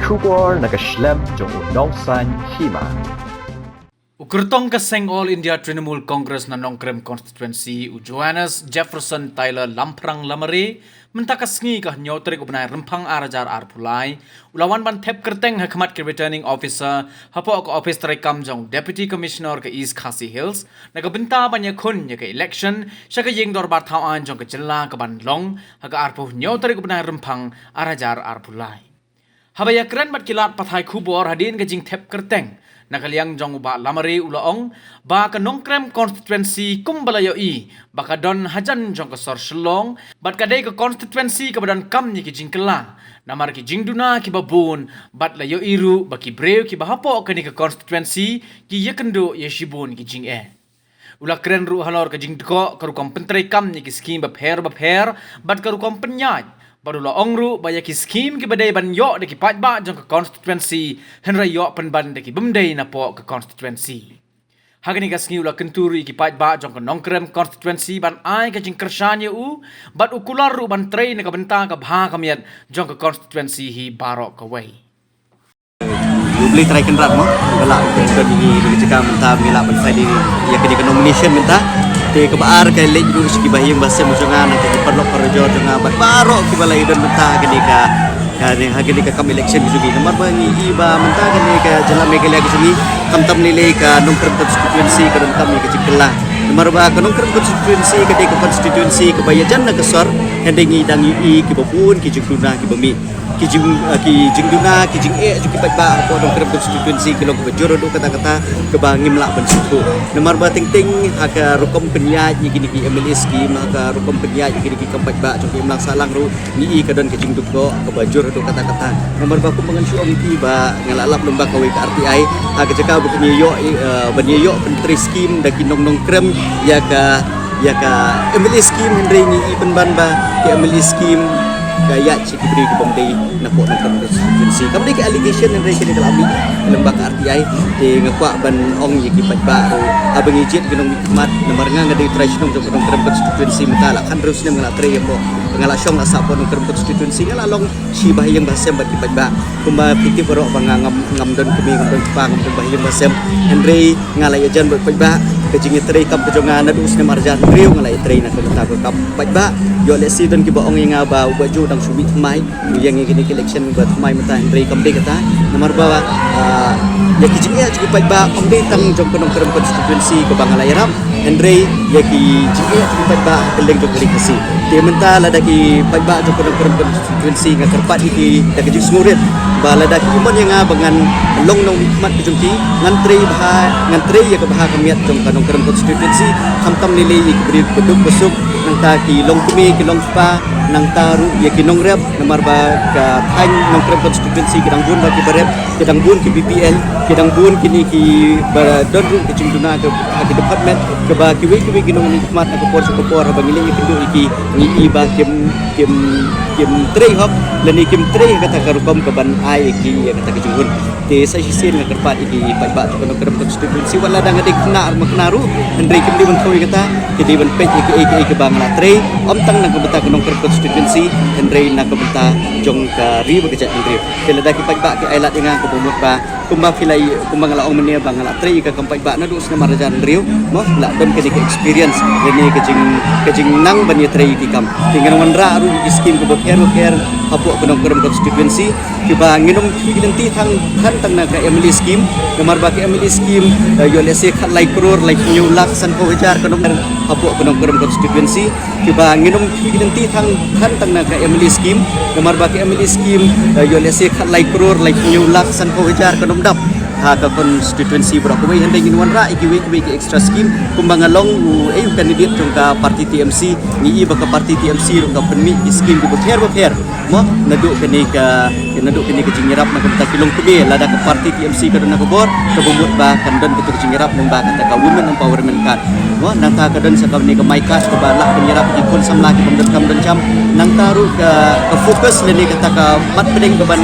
Kubor nakaslem jong unongsan hima. Ukurtong kaseng All India Trinamool Congress na Nongkrem Constituency u Johannes Jefferson Tyler Lamprang Lamari mentakasngi kah nyotrik ubnai rempang arajar arpulai ulawan ban tep kerteng hakmat ke returning officer hapo ke office terekam jong Deputy Commissioner ke East Khasi Hills nagabenta banyak kun ke election syaka yeng dorbar tawan jong ke jela ke Banlong haka arpuh nyotrik ubnai rempang arajar arpulai habaya keren bat kilat pathai kubor hadin ke jing tep kerteng nakaliang jong ba lamari ulaong ba ka Nongkrem constituency kumbalayo i ba ka don hajan jong ka sor shlong bat ka dei ka constituency ka badan kam ni ki jingkela namar ki jingduna ki babun bat layo iru ba ki breu ki bahapo ka ni ka constituency ki yakendo yeshibun ki jing ula keren ru halor ka jingdko ka rukom pentrei kam ni ki skim ba pher bat ka rukom penyaj baru la ongru baya ki skim ki badai ban yo de ki patba jong ka constituency henra yo pen ban de ki bumdei na po ka constituency hagani ka skim ula kenturi ki patba jong ka Nongkrem constituency ban ai ka jing kershanya u bat ukular ru ban train ka benta ka bha kamiat jong ka constituency hi barok ka wei Beli try kendrat mo galak ke di cakap mentah mila ban sai di ya ke nomination mentah te ke baar ke lek du segi bahiyang bahasa mujangan ke perlok kerja dengan bat baro ke balai dan mentah ke ni ka hari ka kam election juga nomor bangi iba mentah ke ni ka jalan megalia ke sini tam nilai ka Nongkrem constituency ke dan kami ke Cikelah nomor ba ka Nongkrem constituency ke de constituency ke bayajan na kesor hendengi dang i ke babun ke jungduna ke bemi ki jingduna ki jing ki patba apa Nongkrem constituency ki log bejoro do kata-kata ke bangim la ban suku nomor ba ting haka rukom penyaj ni kini ki MLA scheme haka rukom penyaj ni kini ki kam patba jong ki mlang salang ru ni ka don ke jingduk do ke bajor do kata-kata nomor ba ku mangan syom ki ba ngalalap lembah ka we ka RTI haka jaka bu ki yo pentri scheme da ki Nongkrem ya ka MLA scheme hendri ni penban ba ki MLA scheme gaya cik beri ke bangdai napok Nongkrem constituency kami ke allegation yang mereka dikelami lembaga RTI di ngekuak ban ong ye ki patba abang ijit genong hikmat nomor nga ngadi tradisional jong Nongkrem constituency mentala kan terusnya mengatre ya po pengala syong asap Nongkrem constituency ngalalong si bahiyang basem bat ki patba kumba piti borok bangangam ngam don kemi ngam don pang ngam don bahiyang basem Henry ngalai ajan bat patba kejing tre kam pejongan adu usne marjan riu ngalai tre nak kata kam patba yo lesi don ki baong yang aba baju dang subi mai yang gini election buat mai mata Henry kam de kata nomor bawa ya kejing ya cukup patba om de tang jong Nongkrem constituency ke bangalai ram Henry ya ki jing ya cukup patba keleng jong kasi dia menta lada ki patba jong Nongkrem constituency ngakerpat iki da kejing smurit bala da ki mon yang abangan long nong hikmat kejungki ngantri ya ke bahar kamiat jong Nongkrem constituency kam nilai ik beri beduk besuk nang ki long kumi ki long spa nang taru ya ki Nongrep nomor ba ka tang Nongkrem constituency kidang bun ba ki barep kidang bun ki BPL kidang bun kini ki don ki cingduna ke department ke ba ki we ki nong hikmat ke por ba ngile ki du iki ni ba kim tre hok leni kim tre kata karukom ke ban ai ki ya kata ki jungun te sai sin nga kerpat iki ba to Nongkrem constituency wala dang adik kena maknaru Hendri kim di ban khawi kata ki di ban pej iki ke bangla tre om tang nang kebeta ke Nongkrem constituency Hendri nak kebeta jong ka ri bekerja Hendri kala daki ba ki ailat dengan kebumut ba kumba filai kumba ngala ong menia bangla tre ka kampai ba na dus na marajan riu mo la don ke experience leni kejing nang ban ye tre ki kam tinggal wanra ru ki scheme ke ker hapo ke Nongkrem constituency ki ba nginong identiti tang na ka MLA scheme nomor ba ki MLA scheme yo lese khat lai crore lai new lak san ko wijar ke Nongkrem hapo ke Nongkrem constituency ki ba nginong identiti tang na ka MLA scheme nomor ba ki MLA scheme yo lese khat lai crore lai new lak san ko wijar ke Nomdap ha ka constituency berapa we hendai nginwan ra iki we ki extra scheme kumbang along candidate jong ka parti TMC ni ba ka parti TMC ro ka penmi scheme ku fair mo naduk kini ka jingirap na ka kilong kubi lada ka parti TMC ka na ka bor ka bumut ba kandan betul jingirap nang ba kata ka women empowerment card mo nang ta ka don sa ka ni ka maikas ka ba lak penyirap di kon sam laki pemdekam dan jam nang taru ka fokus leni kata ka mat pedeng ka ban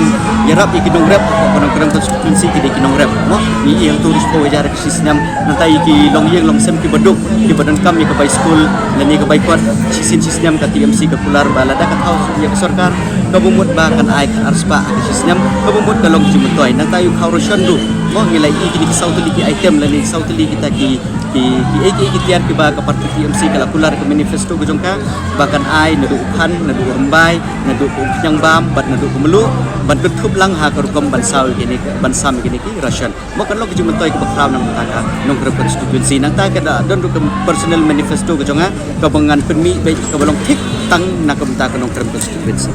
yarap iki Nongrep ka Nongkrem constituency ki Nongrep mo ni yang turis ko wajar ke sistem nanti iki long sem ki beduk ki badan kami ke by school leni ke by kwat sistem ka TMC ke pular balada ka house ya ke sarkar kabumut ba kan ai kan arspa kisnyam kabumut kalong jumutoi nang tayo khawroshan du mo ngilai iki di sautu lagi item lani sautu lagi kita ki tiar ki ba ka parti TMC kala kular ke manifesto ke jongka bahkan ai nadu uphan nadu rembai nadu nyang bam bat nadu kumelu ban ketup lang ha karukom ban saw gini ban sam gini ki Russian mo kan lo ke jumutoi ke bakraw nang taka nong konstituensi nang ta kada don du personal manifesto ke jonga kabangan penmi baik kabalong tik tang na kamta kanong konstituensi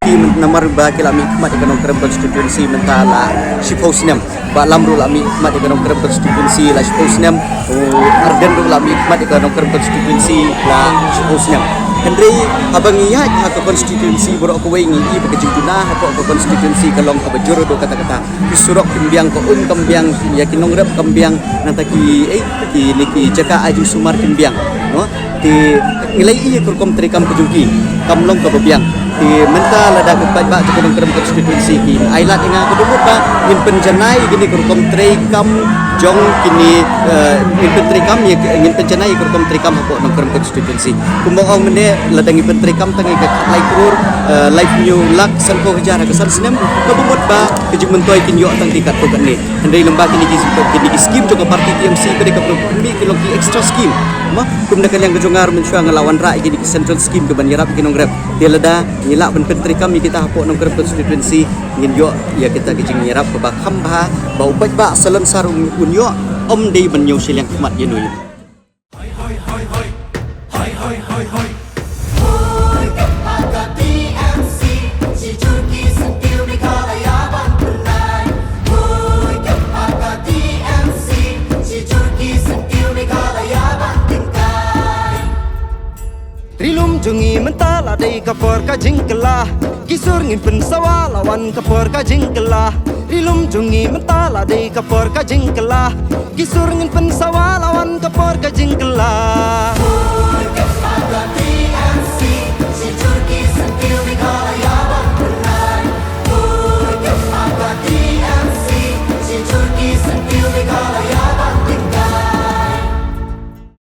Tim nomor ba kilami mat kanong konstituensi mentala siposnem ba lamru lami mat kanong konstituensi la siposnem arden ru lami mat kanong konstituensi la siposnem Henry abang iya ha ke konstituensi borok ko wengi i bekerja guna ha ke konstituensi kalong ka bajuro do kata-kata isurok kimbiang ko kambiang ya kinong rep kambiang nataki ki niki jaka aju sumar kimbiang no ti nilai i kurkom trikam kejugi kamlong ka babiang ti mental ada ke baik ke dalam konstituensi ki ailat inga kedua pa min penjanai gini kurkom trikam jong kini min pentrikam ya min penjanai kurkom trikam hapo nang konstituensi kumbong mene ladangi pentrikam tangi ke laikur live new lak sanko hejara kesan senem kabumut ba kejumentoi kin yo tang tikat to ni hendai lembah kini ki skim juga parti TMC pada ke mi kilo ki extra skim ma kumnakan yang kejongar mencuang ngelawan rai kini ki central skim ke banjarap kinong grab dia leda ngilak pentrikam kita hapo nang konstituensi ngin yo ya kita kijing nyerap ke bakam ba bau baik ba salon sarung unyo om dei banyo silang khmat yenui Rilum jungi mentala dei kapor ka jingkela kisur ngin pensawa lawan kapor ka jingkela Rilum jungi mentala dei kapor ka jingkela kisur ngin pensawa lawan kapor ka jingkela